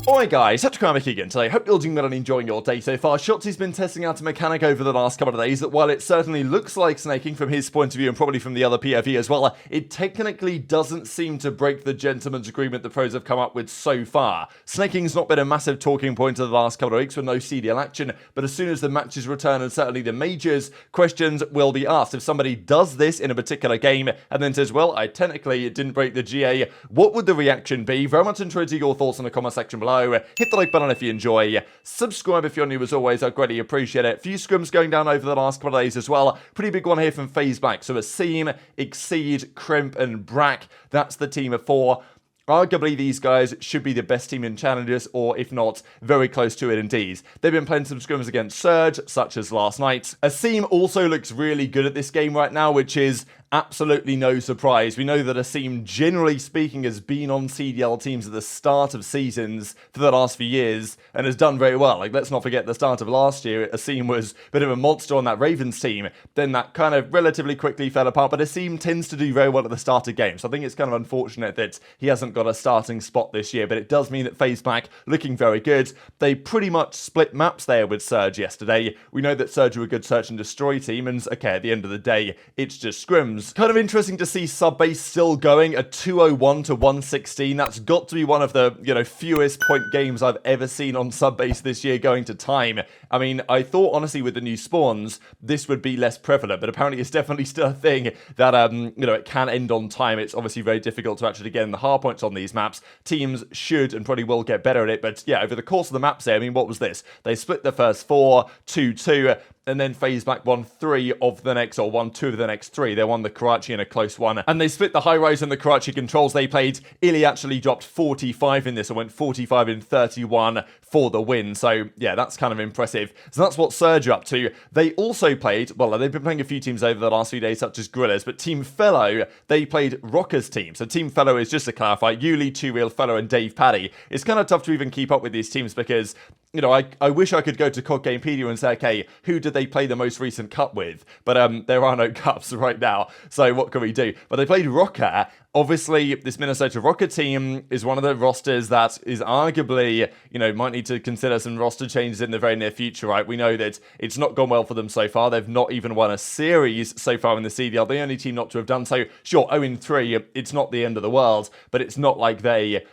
Alright guys, TacticalRab again today. Hope you're doing well and enjoying your day so far. Shotzzy's been testing out a mechanic over the last couple of days that while it certainly looks like snaking from his point of view and probably from the other POV as well, it technically doesn't seem to break the gentleman's agreement the pros have come up with so far. Snaking's not been a massive talking point of the last couple of weeks with no CDL action, but as soon as the matches return and certainly the majors, questions will be asked. If somebody does this in a particular game and then says, well, I technically didn't break the GA, what would the reaction be? Very much interested your thoughts in the comment section below. Hit the like button if you enjoy. Subscribe if you're new as always. I'd greatly appreciate it. Few scrims going down over the last couple of days as well. Pretty big one here from FaZe back. So aBeZy, Exceed, Crimp and Brack. That's the team of 4. Arguably, these guys should be the best team in Challengers, or if not, very close to it indeed. They've been playing some scrims against Surge, such as last night. aBeZy also looks really good at this game right now, which is absolutely no surprise. We know that aBeZy, generally speaking, has been on CDL teams at the start of seasons for the last few years and has done very well. Like, let's not forget the start of last year, aBeZy was a bit of a monster on that Ravens team. Then that kind of relatively quickly fell apart, but aBeZy tends to do very well at the start of games. So I think it's kind of unfortunate that he hasn't got a starting spot this year, but it does mean that FaZe back looking very good. They pretty much split maps there with Surge yesterday. We know that Surge are a good search and destroy team, and okay, at the end of the day, it's just scrims. Kind of interesting to see Subbase still going at 201 to 116. That's got to be one of the, fewest point games I've ever seen on Subbase this year going to time. I mean, I thought, honestly, with the new spawns, this would be less prevalent, but apparently it's definitely still a thing that, it can end on time. It's obviously very difficult to actually get in the hard points on these maps. Teams should and probably will get better at it, but yeah, over the course of the maps there, I mean, what was this? They split the first 4, 2-2, and then FaZe back won 3 of the next, or won 2 of the next 3. They won the Karachi in a close one. And they split the high rise and the Karachi controls they played. Illy actually dropped 45 in this and went 45 in 31 for the win. So yeah, that's kind of impressive. So that's what Surge are up to. They also played, well, they've been playing a few teams over the last few days, such as Gorillas, but Team Fellow, they played Rocker's team. So Team Fellow is, just to clarify, Yuli, 2Real, Fellow, and Dave Paddy. It's kind of tough to even keep up with these teams because, I wish I could go to COD Gamepedia and say, okay, who did they play the most recent cup with? But there are no cups right now, so what can we do? But they played Rocker. Obviously, this Minnesota Rocker team is one of the rosters that is arguably, might need to consider some roster changes in the very near future, right? We know that it's not gone well for them so far. They've not even won a series so far in the CDL. The only team not to have done so. Sure, 0-3, it's not the end of the world, but it's not like they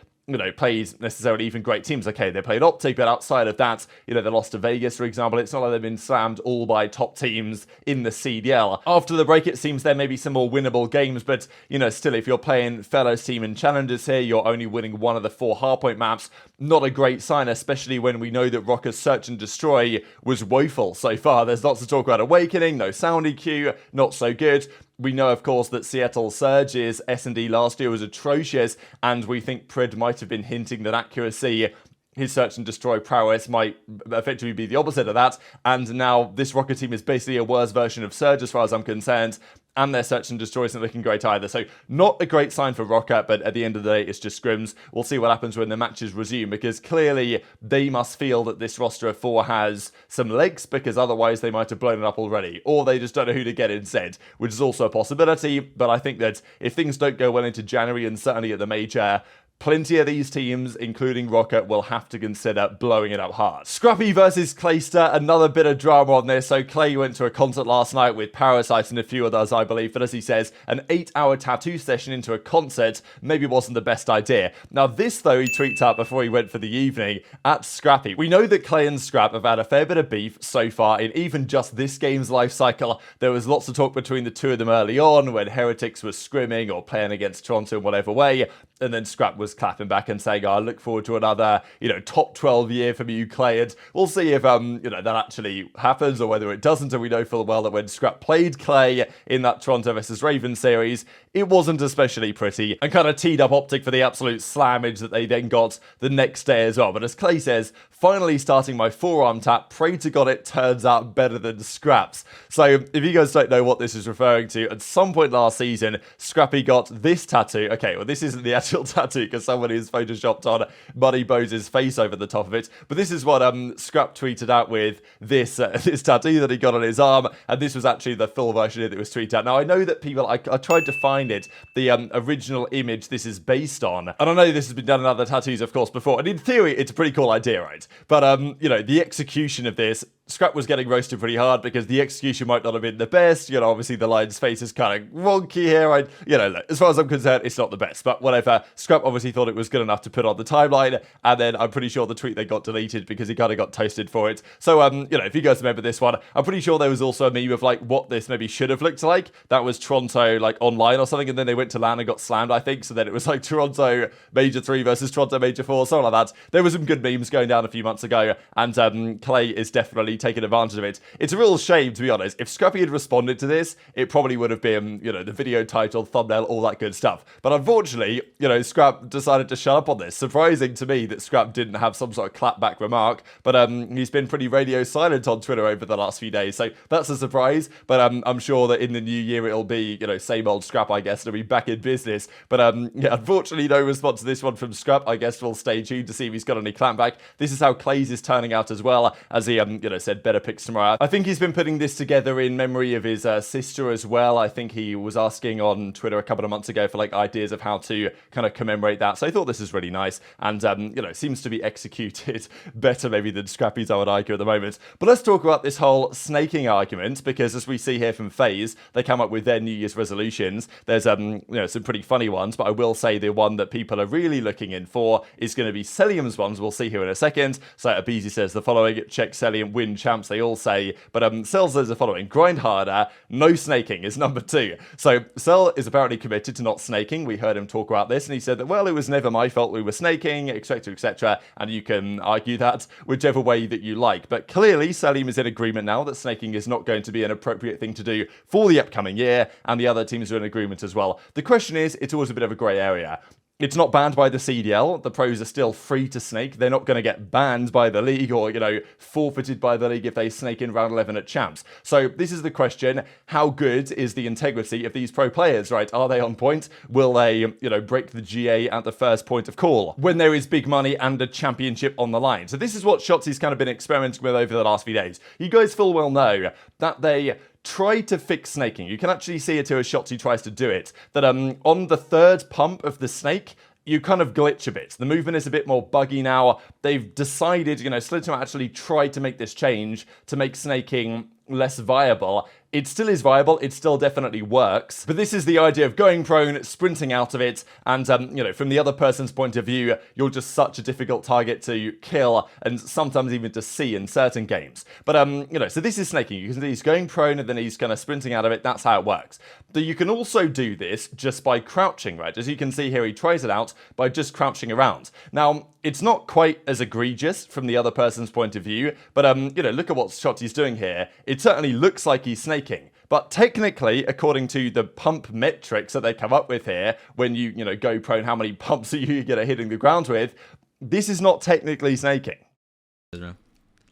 played necessarily even great teams. Okay, they played OpTic, but outside of that, they lost to Vegas, for example. It's not like they've been slammed all by top teams in the CDL. After the break, it seems there may be some more winnable games, but, still, if you're playing Fellow's team and Challengers here, you're only winning 1 of the 4 hardpoint maps. Not a great sign, especially when we know that Rocker's Search and Destroy was woeful so far. There's lots to talk about. Awakening, no sound EQ, not so good. We know, of course, that Seattle Surge's S&D last year was atrocious, and we think Pred might have been hinting that accuracy, his search and destroy prowess, might effectively be the opposite of that, and now this Rocket team is basically a worse version of Surge as far as I'm concerned, and their search and destroy isn't looking great either. So not a great sign for Rocket, but at the end of the day, it's just scrims. We'll see what happens when the matches resume, because clearly they must feel that this roster of 4 has some legs, because otherwise they might have blown it up already, or they just don't know who to get instead, which is also a possibility. But I think that if things don't go well into January, and certainly at the major, plenty of these teams, including Rocket, will have to consider blowing it up hard. Scrappy versus Clayster, another bit of drama on this. So Clay went to a concert last night with Parasite and a few others, I believe, but as he says, an 8-hour tattoo session into a concert maybe wasn't the best idea. Now this, though, he tweeted out before he went for the evening at Scrappy. We know that Clay and Scrap have had a fair bit of beef so far in even just this game's life cycle. There was lots of talk between the two of them early on when Heretics was scrimming or playing against Toronto in whatever way, and then Scrap was clapping back and saying, I look forward to another, top 12 year from you, Clay. And we'll see if, that actually happens or whether it doesn't. And we know full well that when Scrap played Clay in that Toronto vs Ravens series, it wasn't especially pretty, and kind of teed up OpTic for the absolute slammage that they then got the next day as well. But as Clay says, finally starting my forearm tap, pray to God it turns out better than Scrap's. So if you guys don't know what this is referring to, at some point last season, Scrappy got this tattoo. Okay, well, this isn't the actual tattoo because because somebody has photoshopped on MoneyBoze's face over the top of it. But this is what Scrap tweeted out with this this tattoo that he got on his arm, and this was actually the full version that was tweeted out. Now, I know that people, I tried to find it, the original image this is based on, and I know this has been done in other tattoos, of course, before, and in theory, it's a pretty cool idea, right? But, you know, the execution of this, Scrap was getting roasted pretty hard because the execution might not have been the best. You know, obviously the lion's face is kind of wonky here. You know, look, as far as I'm concerned, it's not the best, but whatever. Scrap obviously thought it was good enough to put on the timeline, and then I'm pretty sure the tweet they got deleted because he kind of got toasted for it. So, you know, if you guys remember this one, I'm pretty sure there was also a meme of like what this maybe should have looked like. That was Toronto like online or something, and then they went to LAN and got slammed, I think. So then it was like Toronto Major 3 versus Toronto Major 4, something like that. There was some good memes going down a few months ago, and Clay is definitely taking advantage of it. It's a real shame, to be honest. If Scrappy had responded to this, it probably would have been, you know, the video title, thumbnail, all that good stuff. But unfortunately, you know, Scrap decided to shut up on this. Surprising to me that Scrap didn't have some sort of clapback remark, but he's been pretty radio silent on Twitter over the last few days, so that's a surprise. But I'm sure that in the new year it'll be, you know, same old Scrap, I guess, it'll be back in business. But yeah, unfortunately, no response to this one from Scrap. I guess we'll stay tuned to see if he's got any clapback. This is how Clay's is turning out as well, as he, you know, said better picks tomorrow. I think he's been putting this together in memory of his sister as well. I think he was asking on Twitter a couple of months ago for like ideas of how to kind of commemorate that. So I thought this is really nice, and you know, seems to be executed better maybe than Scrappy's, I would argue, at the moment. But let's talk about this whole snaking argument, because as we see here from FaZe, they come up with their New Year's resolutions. There's you know, some pretty funny ones, but I will say the one that people are really looking in for is going to be Cellium's ones. We'll see here in a second. So aBeZy says the following: check Cellium, win champs. They all say, but Cell says the following: grind harder, no snaking is number 2. So Cell is apparently committed to not snaking. We heard him talk about this, and he said that, well, it was never my fault we were snaking, etc, etc, and you can argue that whichever way that you like. But clearly Cellium is in agreement now that snaking is not going to be an appropriate thing to do for the upcoming year, and the other teams are in agreement as well. The question is, it's always a bit of a grey area. It's not banned by the CDL. The pros are still free to snake. They're not going to get banned by the league or, you know, forfeited by the league if they snake in round 11 at champs. So this is the question: how good is the integrity of these pro players, right? Are they on point? Will they, you know, break the GA at the first point of call when there is big money and a championship on the line? So this is what Shotzzy's kind of been experimenting with over the last few days. You guys full well know that they try to fix snaking. You can actually see it here as Shotzzy tries to do it. That on the third pump of the snake, you kind of glitch a bit. The movement is a bit more buggy now. They've decided, you know, Cellium actually tried to make this change to make snaking less viable. It still is viable, it still definitely works, but this is the idea of going prone, sprinting out of it, and, you know, from the other person's point of view, you're just such a difficult target to kill, and sometimes even to see in certain games. But, you know, so this is snaking. You can see he's going prone, and then he's kind of sprinting out of it. That's how it works. But you can also do this just by crouching, right? As you can see here, he tries it out by just crouching around. Now, it's not quite as egregious from the other person's point of view, but, you know, look at what Shotzzy's doing here. It certainly looks like he's snaking. But technically, according to the pump metrics that they come up with here, when you know, go prone, how many pumps are you going to hitting the ground with, this is not technically snaking.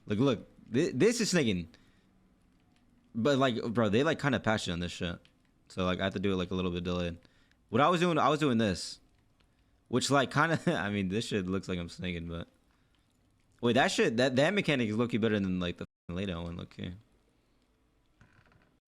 Look, this is snaking. But, like, bro, they, like, kind of passionate on this shit. So, like, I have to do it, like, a little bit delayed. What I was doing this. Which, like, kind of, I mean, this shit looks like I'm snaking, but. Wait, that mechanic is low-key better than, like, the later one, look-key.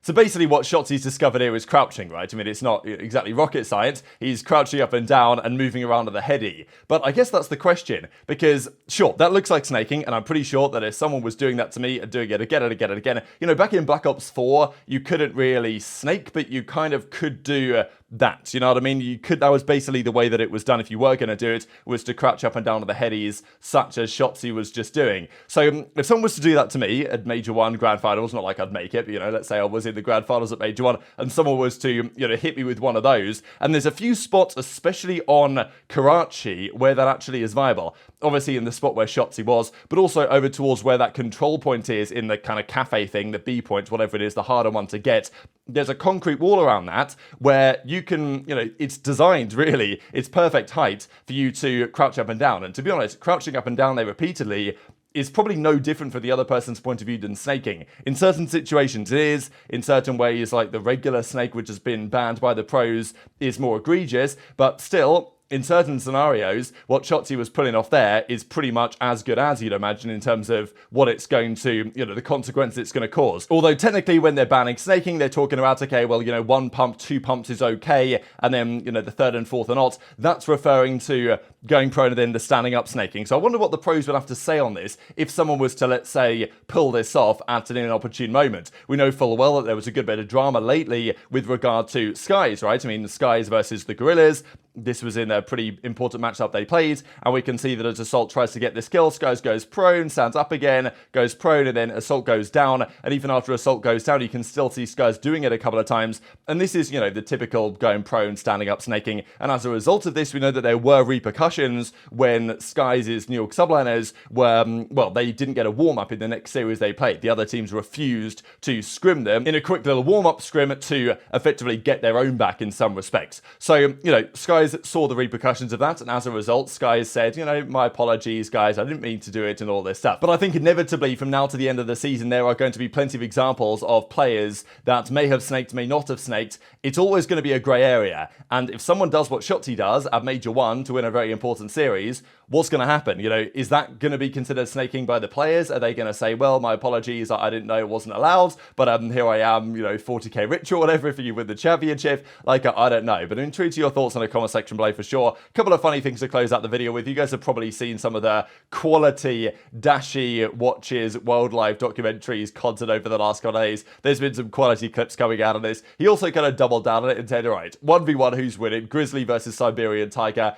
So basically what Shotzzy's discovered here is crouching, right? I mean, it's not exactly rocket science. He's crouching up and down and moving around at the heady. But I guess that's the question, because sure, that looks like snaking, and I'm pretty sure that if someone was doing that to me and doing it again and again and again, you know, back in Black Ops 4, you couldn't really snake, but you kind of could do that, you know what I mean? You could, that was basically the way that it was done if you were going to do it, was to crouch up and down to the headies, such as Shotzzy was just doing. So if someone was to do that to me at Major 1 Grand Finals, not like I'd make it, but, you know, let's say I was in the Grand Finals at Major 1, and someone was to, you know, hit me with one of those, and there's a few spots, especially on Karachi, where that actually is viable. Obviously in the spot where Shotzzy was, but also over towards where that control point is in the kind of cafe thing, the B point, whatever it is, the harder one to get. There's a concrete wall around that where you can, you know, it's designed really, it's perfect height for you to crouch up and down. And to be honest, crouching up and down there repeatedly is probably no different for the other person's point of view than snaking. In certain situations it is, in certain ways like the regular snake, which has been banned by the pros, is more egregious, but still, in certain scenarios, what Shotzzy was pulling off there is pretty much as good as you'd imagine in terms of what it's going to, the consequences it's going to cause. Although technically when they're banning snaking, they're talking about, okay, well, 1 pump, 2 pumps is okay, and then, the third and fourth are not. That's referring to going prone and then the standing up snaking. So I wonder what the pros would have to say on this if someone was to, let's say, pull this off at an inopportune moment. We know full well that there was a good bit of drama lately with regard to Skyz, right? I mean, the Skyz versus the Gorillas. This was in a pretty important matchup they played, and we can see that as Assault tries to get this kill, Skyz goes prone, stands up again, goes prone, and then Assault goes down, and even after Assault goes down, you can still see Skyz doing it a couple of times, and this is, the typical going prone, standing up, snaking, and as a result of this, we know that there were repercussions when Skyz's New York Subliners were, well, they didn't get a warm-up in the next series they played. The other teams refused to scrim them in a quick little warm-up scrim to effectively get their own back in some respects. So, Skyz saw the repercussions of that, and as a result, Skyz said, my apologies, guys, I didn't mean to do it and all this stuff. But I think inevitably, from now to the end of the season, there are going to be plenty of examples of players that may have snaked, may not have snaked. It's always going to be a grey area, and if someone does what Shotzzy does at Major 1 to win a very important series, what's going to happen? Is that going to be considered snaking by the players? Are they going to say, well, my apologies, I didn't know it wasn't allowed, but here I am, 40k rich or whatever if you win the championship? I don't know. But I'm intrigued to your thoughts in the comment section below for sure. A couple of funny things to close out the video with. You guys have probably seen some of the quality Dashy watches wildlife documentaries content over the last couple of days. There's been some quality clips coming out of this. He also kind of doubled down on it and said, all right, 1v1, who's winning? Grizzly versus Siberian Tiger.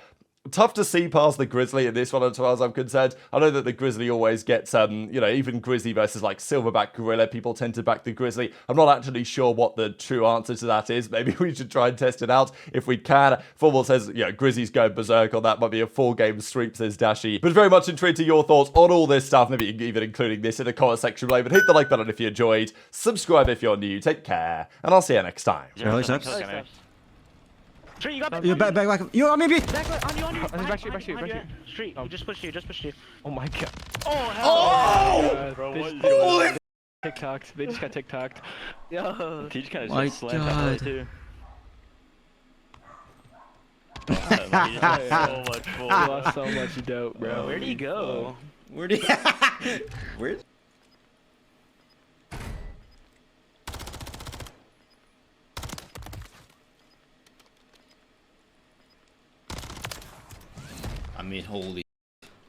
Tough to see past the Grizzly in this one as far as I'm concerned. I know that the Grizzly always gets, even Grizzly versus like Silverback Gorilla, people tend to back the Grizzly. I'm not actually sure what the true answer to that is. Maybe we should try and test it out if we can. Football says, Grizzly's going berserk on that. Might be a 4-game sweep, says Dashy. But very much intrigued to your thoughts on all this stuff, maybe even including this in the comment section below. But hit the like button if you enjoyed. Subscribe if you're new. Take care. And I'll see you next time. Street, you got back. You back. You on me, B. Back on you. Back street. Street, just push you. Oh my god. Oh, hell Bro, no. TikToks. They just got TikToked. Yo. He just kind My of slammed God. that too. So much He bull. lost so much dope, bro. Where'd he go? Where'd he? Where? I mean, holy